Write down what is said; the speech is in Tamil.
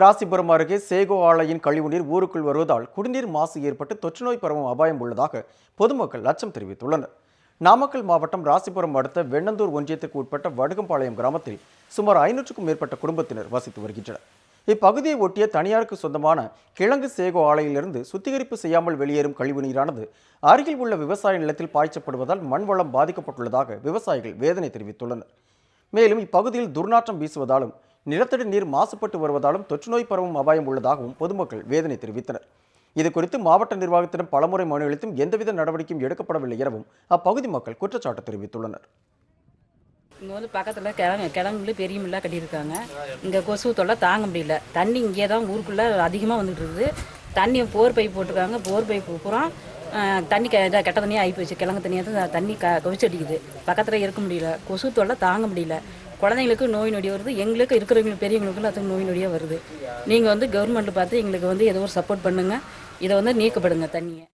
ராசிபுரம் அருகே சேகோ ஆலையின் கழிவுநீர் ஊருக்குள் வருவதால் குடிநீர் மாசு ஏற்பட்டு தொற்றுநோய் பரவும் அபாயம் உள்ளதாக பொதுமக்கள் அச்சம் தெரிவித்துள்ளனர். நாமக்கல் மாவட்டம் ராசிபுரம் அடுத்த வெண்ணந்தூர் ஒன்றியத்திற்கு உட்பட்ட வடுகம்பாளையம் கிராமத்தில் சுமார் 500க்கும் மேற்பட்ட குடும்பத்தினர் வசித்து வருகின்றனர். இப்பகுதியை ஒட்டிய தனியாருக்கு சொந்தமான கிழங்கு சேகோ ஆலையிலிருந்து சுத்திகரிப்பு செய்யாமல் வெளியேறும் கழிவுநீரானது அருகில் உள்ள விவசாய நிலத்தில் பாய்ச்சப்படுவதால் மண்வளம் பாதிக்கப்பட்டுள்ளதாக விவசாயிகள் வேதனை தெரிவித்துள்ளனர். மேலும் இப்பகுதியில் துர்நாற்றம் வீசுவதாலும் நிலத்தடி நீர் மாசுபட்டு வருவதாலும் தொற்றுநோய் பரவும் அபாயம் உள்ளதாகவும் பொதுமக்கள் வேதனை தெரிவித்தனர். இதுகுறித்து மாவட்ட நிர்வாகத்திடம் பலமுறை மனு அளித்தும் எந்தவித நடவடிக்கையும் எடுக்கப்படவில்லை எனவும் அப்பகுதி மக்கள் குற்றச்சாட்டு தெரிவித்துள்ளனர். இங்கே வந்து பக்கத்தில் கிழங்குல பெரிய மில்லாக கட்டியிருக்காங்க. இங்கே கொசு தொல்லை தாங்க முடியல. தண்ணி இங்கே தான் ஊருக்குள்ளே அதிகமாக வந்துட்டு இருக்குது. தண்ணி போர் பைப் போட்டிருக்காங்க. போர் பைப்பு பூரா தண்ணி கெட்ட தண்ணியாக ஆகி போச்சு. கிழங்கு தண்ணியாக தான் தண்ணி கவிச்சு அடிக்குது. பக்கத்தில் இருக்க முடியல. கொசு தொல்லை தாங்க முடியல. குழந்தைங்களுக்கு நோய் நொடி வருது. எங்களுக்கு இருக்கிறவங்க பெரியவங்களுக்கு அதுக்கு நோய் நொடியாக வருது. நீங்கள் வந்து கவர்மெண்ட் பார்த்து எங்களுக்கு வந்து ஏதோ ஒரு சப்போர்ட் பண்ணுங்கள். இதை வந்து நீக்கப்படுங்க தண்ணியை.